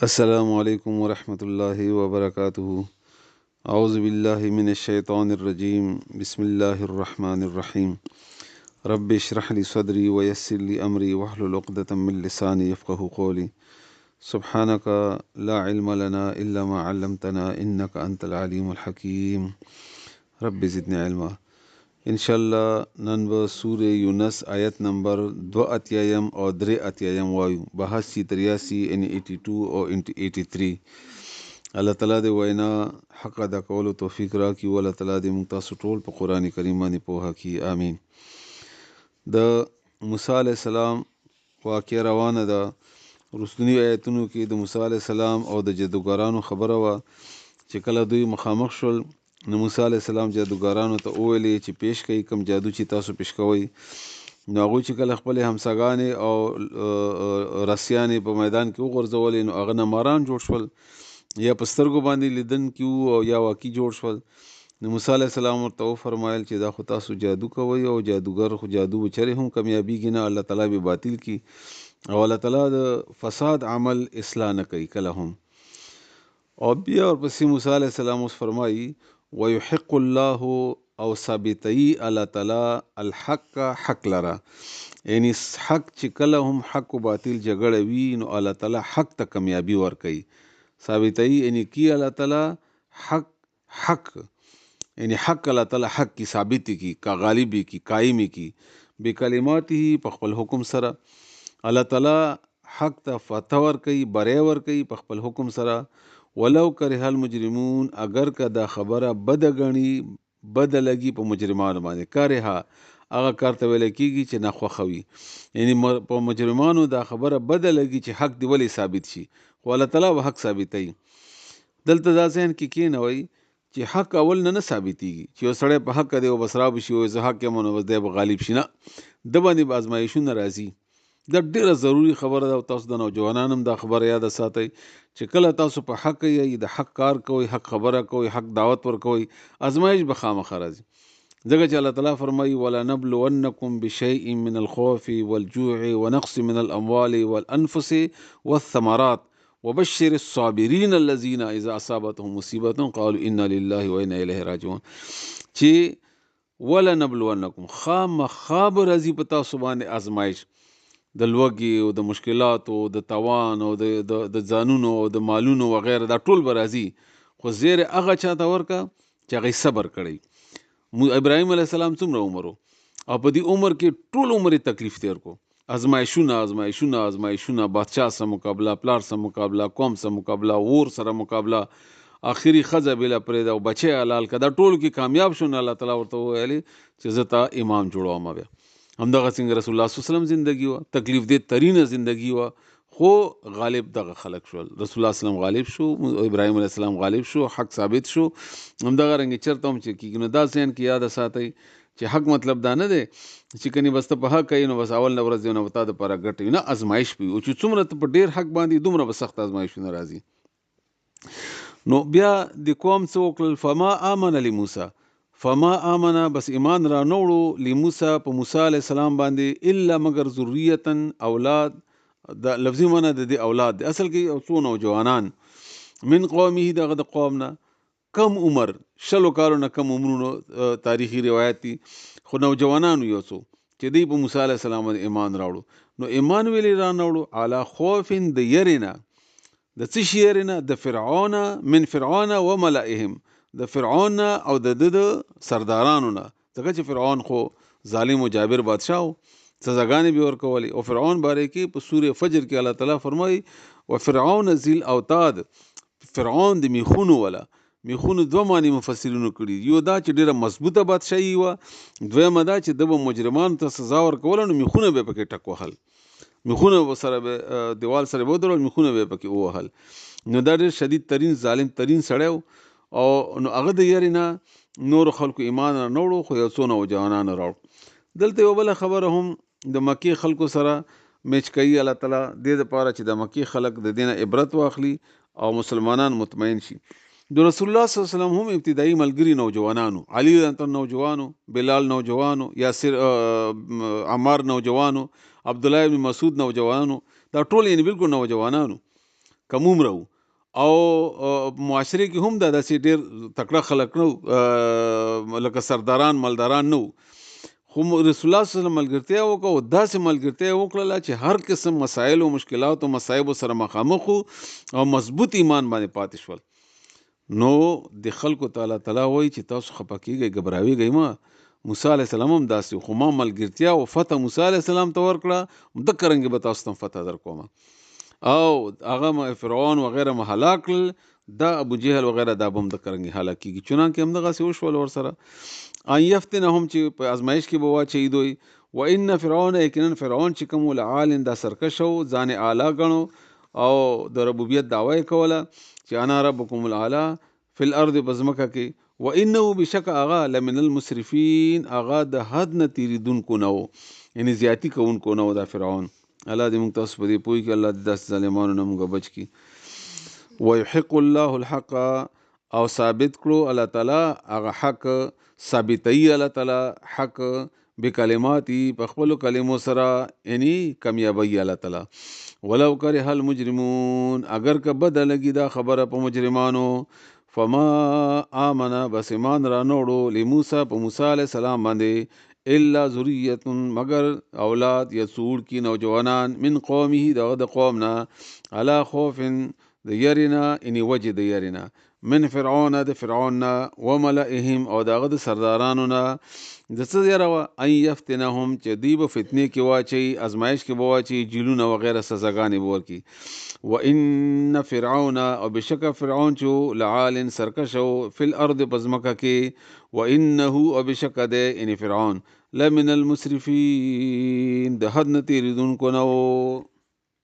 السلام عليكم ورحمة الله وبركاته. أعوذ بالله من الشيطان الرجيم. بسم الله الرحمن الرحيم. رب اشرح لي صدري ويسر لي أمري واحلل عقدة من لساني يفقه قولي. سبحانك لا علم لنا إلا ما علمتنا إنك أنت العليم الحكيم. رب زدني علما. انشاءالله نن به سوره یونس آیت نمبر 2 او 3 وایو. 82 83 یعنی 82 او 83. الله تعالی دې وینا حق ادا کولو توفیق راکړي او الله تعالی دې موږ تاسو ټول په قران کریم باندې پوهه کړي. امين. د موسی علی السلام واقعه روانه ده. رسولي آیتونو کې د موسی علی السلام او د جادوګرانو خبره وا چې کله دوی مخامخ شول نو موسی علی السلام جادوګرانو ته وویلې چې پیش کوي کوم جادو چې تاسو پیش کوئ. نو هغوی چې کله خپل همساګانې او رسیانې په میدان کې وغورځولې نو هغه نه ماران جوړ شول، یا په سترګو باندې لیدن کې او یا واقعي جوړ شول. نو موسی علیه السلام ورته وفرمایل چې دا خو تاسو جادو کوئ او جادوګر خو جادو چرې هم کامیابیږي نه، الله تعالی به باطل کی او الله تعالی د فساد عمل اصلاح نه کوي کله هم. او بیا ورپسې موسی علیه السلام اوس فرمایي ويحق الله او ثابتي الله تعالی الحق حق لرا، یعنی حق چې کله هم حق و باطل جګړه وي نو الله تعالی حق ته کامیابی ورکوي. ثابتي یعنی کی الله تعالی حق یعنی حق الله تعالی حق کی ثابت کی کا غالبی کی قائمی کی بکلماته په خپل حکم سره. الله تعالی حق ته فتح ورکوي، بری ورکوي په خپل حکم سره. ولو کرہ المجرمون، اگر که دا خبره بد غني بد لګي په مجرمانو باندې. کرہ هغه کارته ویل کیږي چې ناخوښوي، یعنی په مجرمانو دا خبره بد لګي چې حق دی ولې ثابت شي، خو الله تعالی به حق ثابتوي. دلته دا ذهن کې کینوي چې حق اول نه ثابتېږي چې یو سړی په حق دی او بس رابشي او زه حق یم نو بس دی به غالب شي، نه، د باندې به ازمایښونه راځي. دا ډیره ضروری خبره ده او تاسو د نوجوانانو هم دا خبره یاد ساتئ چې کله تاسو په حق یې د حق کار کوئ، حق خبره کوئ، حق دعوت ورکوئ، ازمایش به خامخا راځي. ځکه چې الله تعالی فرمایي ولنبلونکم بشیء من الخوف والجوع ونقص من الاموال والانفس والثمرات وبشر الصابرین الذین اذا اصابتهم مصیبه قالوا انا لله وانا الیه راجعون. چې ولنبلونکم خامخا به راځي په تاسو باندې ازمایش، د لوږې او د مشکلاتو او د توان او د ځانونو او د مالونو وغیره، دا ټول به راځي، خو زیر هغه چاته ورکه چې هغه صبر کړی. ابراهیم علیه السلام څومره عمر او په دې عمر کې ټول عمر تکلیف تیر کو، ازمایشونه، بادشاه سره مقابله، پلار سره مقابله، قوم سره مقابله، ور سره مقابله، آخري خزه بلا پرېده او بچی حلال کړه. دا ټول کې کامیاب شو. الله تعالی ورته ویلي چې زه تا امام جوړوم. بیا همدغه څنګه رسول الله صلی الله علیه وسلم زندگی و، تکلیف دې ترینه زندگی و، خو غالب دغه خلق شول. رسول الله صلی الله علیه وسلم غالب شو، ابراهیم علیه السلام غالب شو، حق ثابت شو. همدغه رنګ چرته هم چې کیږي نو دا ذهن کې یاد ساتئ چې حق مطلب دا نه دی چې کني بس ته په حق کوي نو بس اول نه ورځ نه وتا د پر غټي نه، ازمایش پی او چې څومره ته په ډیر حق باندې دومره به سخت ازمایشونه راځي. نو بیا د قوم څوک فما امن لموسی، فما آمنا بس ایمان را نوړو لموسی په موسی علیه السلام باندې الا مگر ذریه اولاد، د لفظي معنی د دې اولاد دی، اصل کې او څو نوجوانان من قومه دغه د قوم نه، کم عمر 60 کالو کم عمرونو تاریخي روایت دي، خو نوجوانانو یو څو چې دی په موسی علیه السلام باندې ایمان راوړو. نو ایمان ویلی را نوړو علی خوف د يرنا، د څه شي يرنا؟ د فرعون، من فرعون و ملئهم، د فرعون او د سردارانو نه، ځکه چې فرعون خو ظالم او جابر بادشاه و، سزاګانې به ورکولې. او فرعون باره کې په سوره فجر کې الله تعالی فرمایي وفرعون ذی الاوتاد، فرعون د میخونو ولا، میخونو دوه معنی مفسرینو کړي، یو دا چې ډیره مضبوطه بادشاهي و، دویمه دا چې د مجرمانو ته سزا ورکول نو میخونه به پکې ټک وهل، میخونه سره به دیوال سره به درول، میخونه به پکې وهل. نو دا ډیر شدید ترین ظالم ترین سړی او نو هغه د یاري نه نور خلکو ایمان نه وړو، خو یو څو نوجوانان راوړو. دلته یو بل خبره هم د مکی خلکو سره میچ کوي الله تعالی دې لپاره چې د مکی خلک د دینه عبرت واخلي او مسلمانان مطمئن شي. د رسول الله صلی الله علیه وسلم هم ابتدایي ملګری نوجوانانو، علي رضی نوجوانو، بلال نوجوانو، یاسر عمار نوجوانو، عبد الله بن مسعود نوجوانو، دا ټول یې بالکل نوجوانانو. کموم رو او معاشره کې هم داسې ډېر تکړه خلک نو لکه سرداران مالداران نو خو رسول الله صلی الله علیه وسلم ملګرتیا وکړه او داسې ملګرتیا وکړله چې هر قسم مسایل او مشکلات او مصایب سره مخامخ او مضبوط ایمان باندې پاتې شول. نو د خلکو تعالی وایي چې تاسو خفه کیږئ ګبراویږئ مه. موسی علیه السلام هم داسې خو ما ملګرتیا او فتح موسی علیه السلام ته ورکړه دقه رنګې به تاسو ته فتح در کومه او هغه فرعون وغیره ما هلاک کړل دا ابو جهل وغیره دا به هم دقه رنګې هلاکیږي چنانکې همدغسې وشول ورسره ان یفتنهم چې په ازمایش کې به واچوي دوی و ان فرعون یقینا فرعون چې کوم لعال دا سرکش او ځان اعلی ګڼو او د ربوبیت دعوی کوله چې انا ربکم الاعلی فی الارض بزمکه کې و انه بشک اغا لمن المسرفین اغا د حد نه تیریدونکو نه یعنی زیاتی کوونکو نه دا فرعون. الله دې موږ تاسو په دې پوي کې الله دې داس ظالمانو نه موږ بچ کی. ويحق الله الحق او ثابت کړو الله تعالی هغه حق ثابتوي الله تعالی حق بکلماتی په خپل کلمو سره یعنی کامیابی الله تعالی. ولو کرہ المجرمون اگر که بد لګي دا خبره په مجرمانو فما آمن بس ایمان را نوړو لموسی په موسی علیہ السلام باندې الا ذریه مگر اولاد یسوع کی نوجوانان من قومه د قومنا علا خوف د یرینا ان وجه د یرینا من فرعون د فرعون وملئهم او دغه د سردارانو نه د څه یره ان یفتنهم چې دی به فتنې کې واچي ازمایش کې به واچي جیلونه وغیره سزاګانې به ورکي. و ان فرعون او بشک فرعون چې لعال سرکشو فی الارض پزمکه کې و انه او بشک ده ان فرعون لمن المسرفین د حد نه تیریدونکو نه